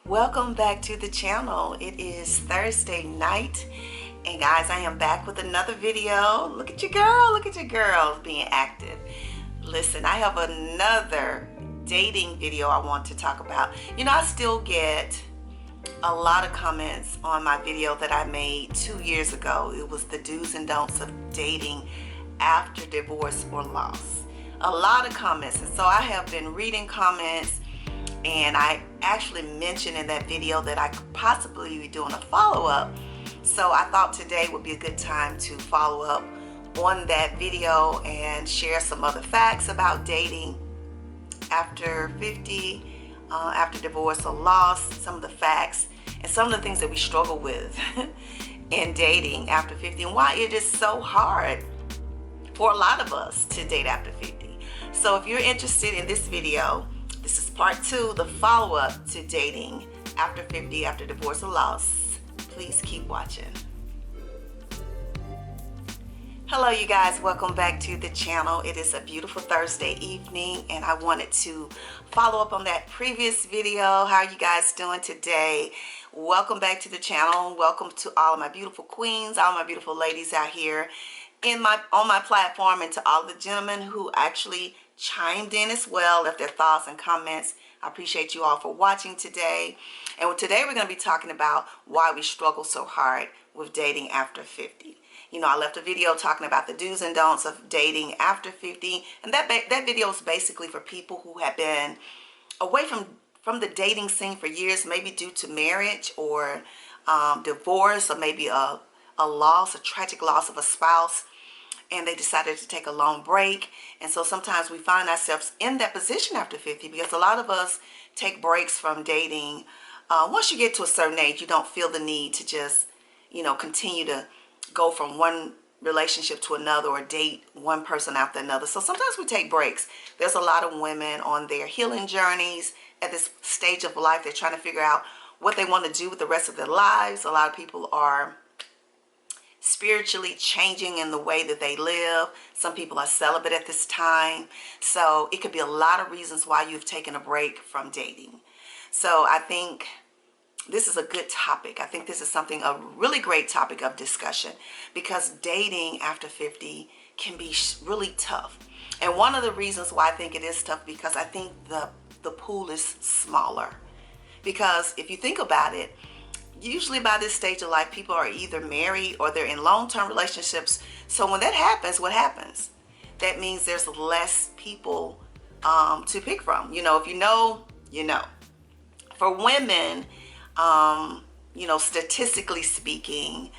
Welcome back to the channel. It is Thursday night, and guys, I am back with another video. Look at your girl being active. Listen, I have another dating video I want to talk about. I still get a lot of comments on my video that I made 2 years ago. It was the do's and don'ts of dating after divorce or loss. A lot of comments, and so I have been reading comments, and I actually mentioned in that video that I could possibly be doing a follow-up. So I thought today would be a good time to follow up on that video and share some other facts about dating after 50, after divorce or loss, some of the facts and some of the things that we struggle with in dating after 50, and why it is so hard for a lot of us to date after 50. So if you're interested in this video, this is part 2, the follow-up to dating after 50, after divorce or loss. Please keep watching. Hello you guys, welcome back to the channel. It is a beautiful Thursday evening, and I wanted to follow up on that previous video. How are you guys doing today? Welcome back to the channel. Welcome to all of my beautiful queens, all my beautiful ladies out here on my platform, and to all the gentlemen who actually chimed in as well, left their thoughts and comments. I appreciate you all for watching today. And today we're going to be talking about why we struggle so hard with dating after 50. I left a video talking about the do's and don'ts of dating after 50, and that video is basically for people who have been away from the dating scene for years, maybe due to marriage or divorce, or maybe a tragic loss of a spouse, and they decided to take a long break. And so sometimes we find ourselves in that position after 50, because a lot of us take breaks from dating. Once you get to a certain age, you don't feel the need to just continue to go from one relationship to another or date one person after another. So sometimes we take breaks. There's a lot of women on their healing journeys at this stage of life. They're trying to figure out what they want to do with the rest of their lives. A lot of people are spiritually changing in the way that they live. Some people are celibate at this time. So it could be a lot of reasons why you've taken a break from dating. So I think this is a good topic. I think this is a really great topic of discussion, because dating after 50 can be really tough. And one of the reasons why I think it is tough, because I think the pool is smaller. Because if you think about it, usually by this stage of life, people are either married or they're in long-term relationships. So when that happens, what happens? That means there's less people to pick from. If you know, you know. For women, statistically speaking,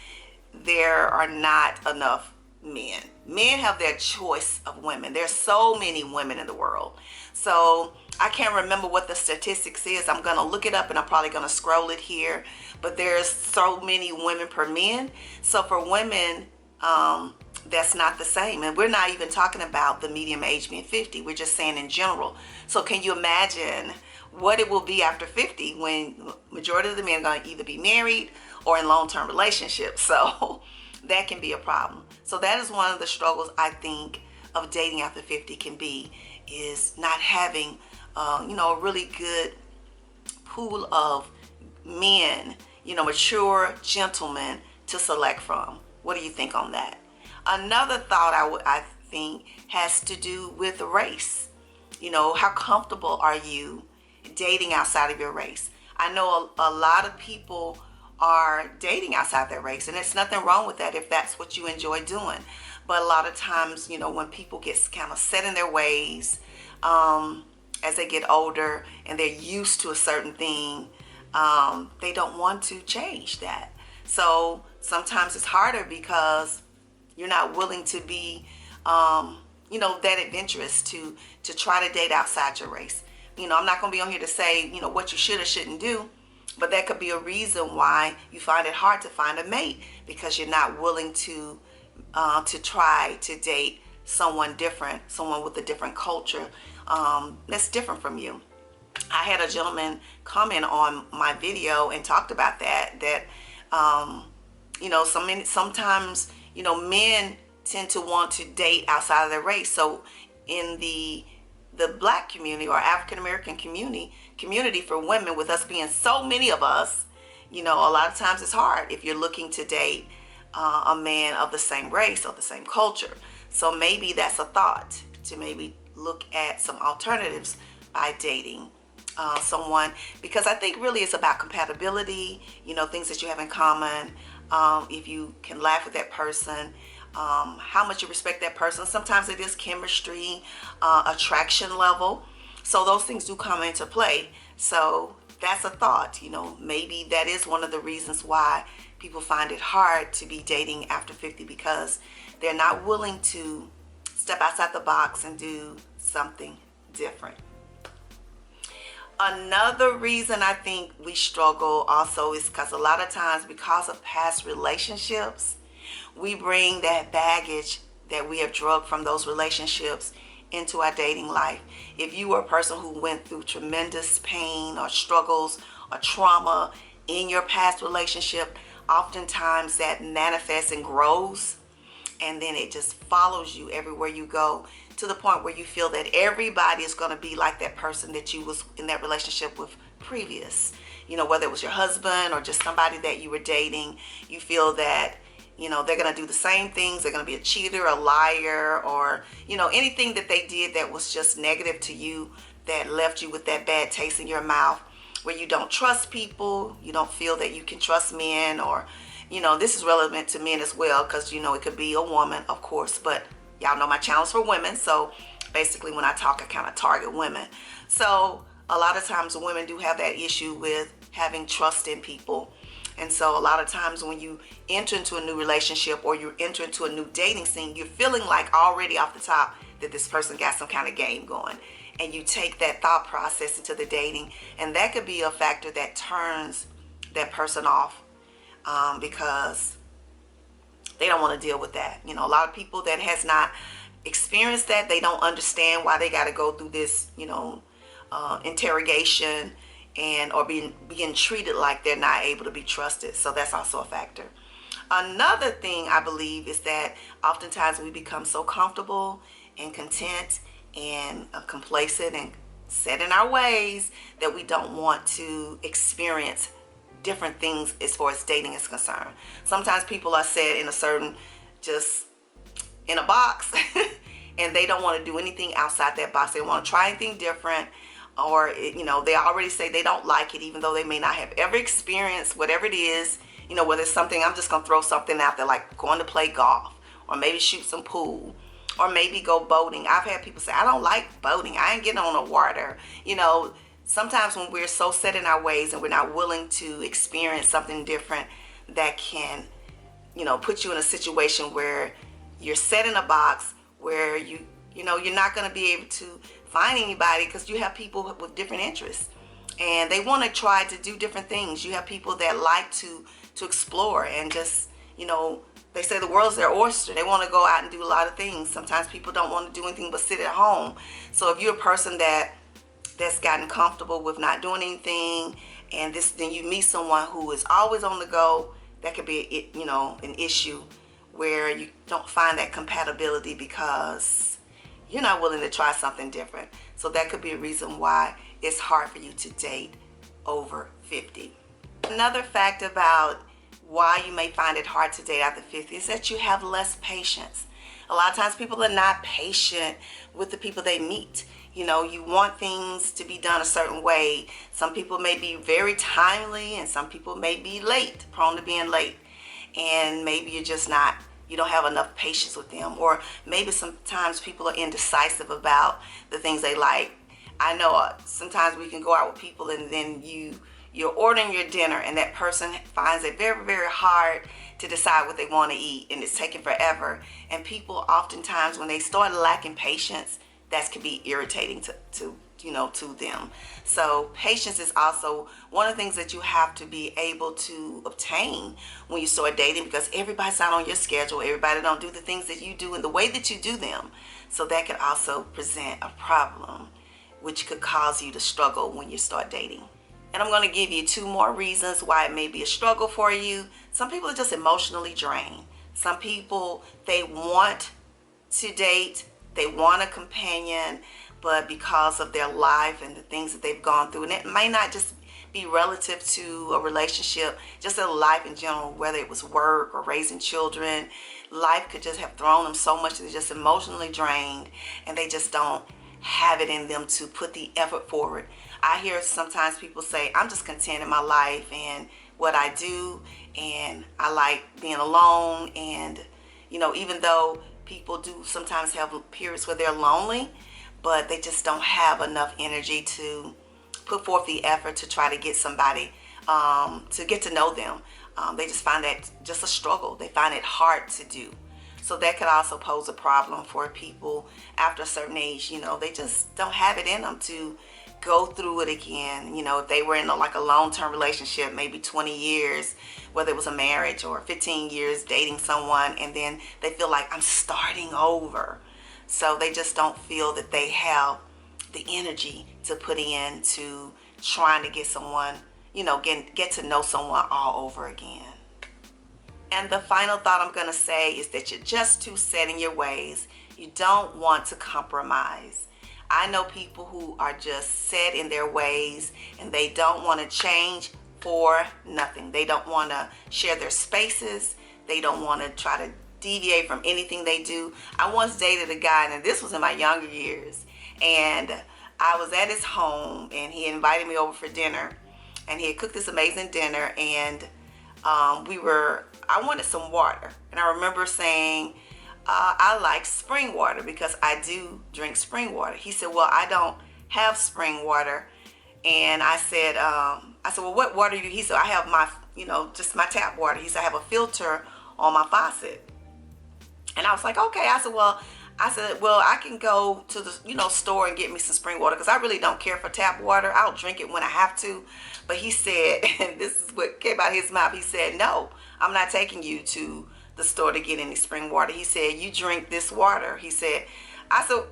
there are not enough men. Men have their choice of women. There's so many women in the world. So I can't remember what the statistics is. I'm going to look it up, and I'm probably going to scroll it here. But there's so many women per men. So for women, that's not the same. And we're not even talking about the medium age being 50. We're just saying in general. So can you imagine what it will be after 50, when majority of the men are going to either be married or in long-term relationships? So that can be a problem. So that is one of the struggles, I think, of dating after 50 can be, is not having a really good pool of men, mature gentlemen to select from. What do you think on that? Another thought I think has to do with race. How comfortable are you dating outside of your race? I know a lot of people are dating outside their race, and there's nothing wrong with that if that's what you enjoy doing. But a lot of times, when people get kind of set in their ways, as they get older and they're used to a certain thing, they don't want to change that. So sometimes it's harder because you're not willing to be that adventurous to try to date outside your race. I'm not going to be on here to say what you should or shouldn't do, but that could be a reason why you find it hard to find a mate, because you're not willing to try to date someone different, someone with a different culture that's different from you. I had a gentleman comment on my video and talked about that sometimes men tend to want to date outside of their race. So in the black community or African American community, community for women, with us being so many of us, a lot of times it's hard if you're looking to date a man of the same race or the same culture. So maybe that's a thought, to maybe look at some alternatives by dating someone, because I think really it's about compatibility, things that you have in common. If you can laugh with that person, how much you respect that person. Sometimes it is chemistry, attraction level. So those things do come into play. So that's a thought, maybe that is one of the reasons why people find it hard to be dating after 50, because they're not willing to step outside the box and do something different. Another reason I think we struggle also is because a lot of times, because of past relationships, we bring that baggage that we have drugged from those relationships into our dating life. If you were a person who went through tremendous pain or struggles or trauma in your past relationship, oftentimes that manifests and grows, and then it just follows you everywhere you go, to the point where you feel that everybody is going to be like that person that you was in that relationship with previous. Whether it was your husband or just somebody that you were dating, you feel that they're going to do the same things. They're going to be a cheater, a liar, or anything that they did that was just negative to you, that left you with that bad taste in your mouth, where you don't trust people, you don't feel that you can trust men. Or this is relevant to men as well, because it could be a woman, of course, but y'all know my channel's for women, so basically when I talk, I kind of target women. So a lot of times women do have that issue with having trust in people. And so a lot of times when you enter into a new relationship or you enter into a new dating scene, you're feeling like already off the top that this person got some kind of game going. And you take that thought process into the dating, and that could be a factor that turns that person off, because they don't want to deal with that. A lot of people that has not experienced that, they don't understand why they got to go through this, interrogation or being treated like they're not able to be trusted. So that's also a factor. Another thing I believe is that oftentimes we become so comfortable and content and complacent and set in our ways that we don't want to experience different things as far as dating is concerned. Sometimes people are set in a certain, just in a box, and they don't want to do anything outside that box. They want to try anything different, or they already say they don't like it, even though they may not have ever experienced whatever it is. Whether it's something, I'm just gonna throw something out there, like going to play golf, or maybe shoot some pool, or maybe go boating. I've had people say, I don't like boating, I ain't getting on the water. Sometimes when we're so set in our ways and we're not willing to experience something different, that can, put you in a situation where you're set in a box, where you're not going to be able to find anybody, because you have people with different interests and they want to try to do different things. You have people that like to explore and just, they say the world's their oyster. They want to go out and do a lot of things. Sometimes people don't want to do anything but sit at home. So if you're a person that's gotten comfortable with not doing anything, and then you meet someone who is always on the go, that could be an issue where you don't find that compatibility because you're not willing to try something different. So that could be a reason why it's hard for you to date over 50. Another fact about why you may find it hard to date after 50 is that you have less patience. A lot of times people are not patient with the people they meet. You want things to be done a certain way. Some people may be very timely, and some people may be late, prone to being late. And maybe you don't have enough patience with them. Or maybe sometimes people are indecisive about the things they like. I know sometimes we can go out with people, and then you're ordering your dinner, and that person finds it very, very hard to decide what they want to eat, and it's taking forever. And people oftentimes, when they start lacking patience, that can be irritating to them. So patience is also one of the things that you have to be able to obtain when you start dating, because everybody's not on your schedule. Everybody don't do the things that you do in the way that you do them. So that could also present a problem, which could cause you to struggle when you start dating. And I'm going to give you 2 more reasons why it may be a struggle for you. Some people are just emotionally drained. Some people, they want to date, they want a companion, but because of their life and the things that they've gone through. And it may not just be relative to a relationship, just a life in general, whether it was work or raising children. Life could just have thrown them so much that they're just emotionally drained, and they just don't have it in them to put the effort forward. I hear sometimes people say, I'm just content in my life and what I do, and I like being alone. And even though people do sometimes have periods where they're lonely, but they just don't have enough energy to put forth the effort to try to get somebody, to get to know them. They just find that just a struggle. They find it hard to do. So that could also pose a problem for people after a certain age. They just don't have it in them to go through it again. If they were in like a long-term relationship, maybe 20 years, whether it was a marriage, or 15 years dating someone, and then they feel like, I'm starting over. So they just don't feel that they have the energy to put in to trying to get someone, get to know someone all over again. And the final thought I'm going to say is that you're just too set in your ways. You don't want to compromise. I know people who are just set in their ways and they don't want to change for nothing. They don't want to share their spaces. They don't want to try to deviate from anything they do. I once dated a guy, and this was in my younger years, and I was at his home and he invited me over for dinner, and he had cooked this amazing dinner, and I wanted some water. And I remember saying, I like spring water because I do drink spring water. He said, well, I don't have spring water. And I said, well, what water do you? He said, I have my, just my tap water. He said, I have a filter on my faucet. And I was like, okay. I said, well, I can go to the, store and get me some spring water because I really don't care for tap water. I'll drink it when I have to. But he said, and this is what came out of his mouth, he said, no, I'm not taking you to the store to get any spring water. He said, you drink this water. He said, I said,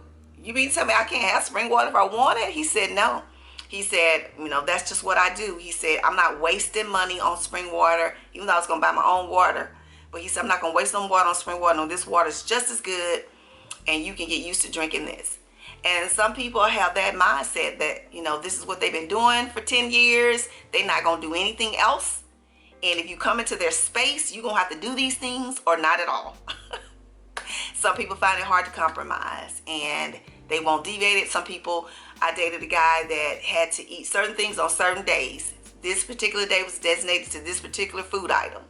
you mean to tell me I can't have spring water if I want it? He said, no. He said, that's just what I do. He said, I'm not wasting money on spring water, even though I was going to buy my own water. But he said, I'm not going to waste no water on spring water. No, this water is just as good, and you can get used to drinking this. And some people have that mindset that, this is what they've been doing for 10 years. They're not going to do anything else. And if you come into their space, you're going to have to do these things or not at all. Some people find it hard to compromise and they won't deviate it. Some people, I dated a guy that had to eat certain things on certain days. This particular day was designated to this particular food item.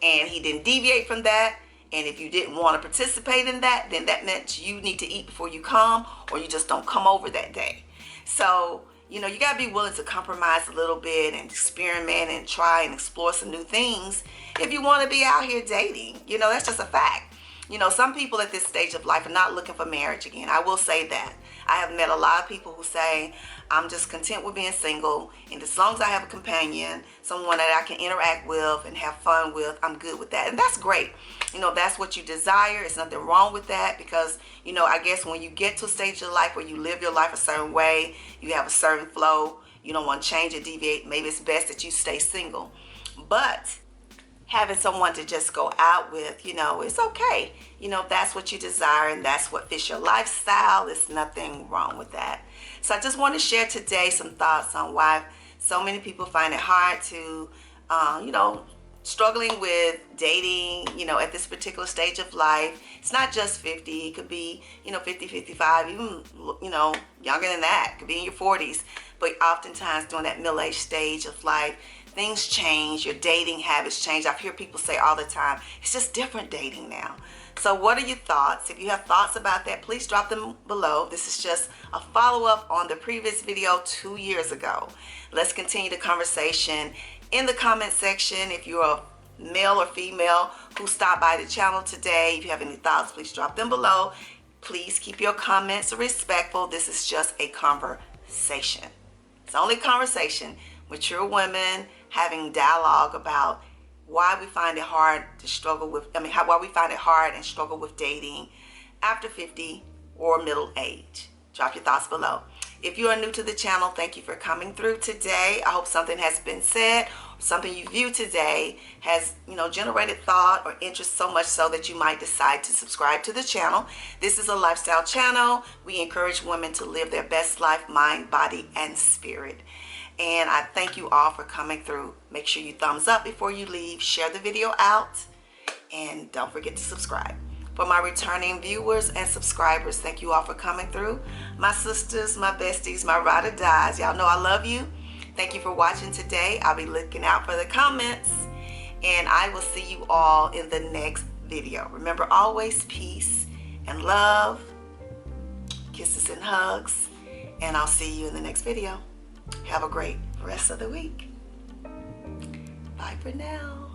And he didn't deviate from that. And if you didn't want to participate in that, then that meant you need to eat before you come, or you just don't come over that day. So, you got to be willing to compromise a little bit and experiment and try and explore some new things if you want to be out here dating. That's just a fact. Some people at this stage of life are not looking for marriage again. I will say that. I have met a lot of people who say, I'm just content with being single, and as long as I have a companion, someone that I can interact with and have fun with, I'm good with that. And that's great. That's what you desire. There's nothing wrong with that because, I guess when you get to a stage of life where you live your life a certain way, you have a certain flow, you don't want to change or deviate, maybe it's best that you stay single. But having someone to just go out with, it's okay. That's what you desire and that's what fits your lifestyle. There's nothing wrong with that. So I just want to share today some thoughts on why so many people find it hard to, struggling with dating, at this particular stage of life. It's not just 50. It could be, 50, 55, even, younger than that. It could be in your 40s. But oftentimes during that middle-aged stage of life, things change. Your dating habits change. I've heard people say all the time, it's just different dating now. So what are your thoughts? If you have thoughts about that, please drop them below. This is just a follow-up on the previous video 2 years ago. Let's continue the conversation in the comment section. If you're a male or female who stopped by the channel today, if you have any thoughts, please drop them below. Please keep your comments respectful. This is just a conversation. It's only conversation. Mature women having dialogue about why we find it hard to struggle with, why we find it hard and struggle with dating after 50 or middle age. Drop your thoughts below. If you are new to the channel, thank you for coming through today. I hope something has been said, something you viewed today has, generated thought or interest, so much so that you might decide to subscribe to the channel. This is a lifestyle channel. We encourage women to live their best life, mind, body, and spirit. And I thank you all for coming through. Make sure you thumbs up before you leave, share the video out, and don't forget to subscribe. For my returning viewers and subscribers, thank you all for coming through. My sisters, my besties, my ride or dies, y'all know I love you. Thank you for watching today. I'll be looking out for the comments, and I will see you all in the next video. Remember, always peace and love, kisses and hugs, and I'll see you in the next video. Have a great rest of the week. Bye for now.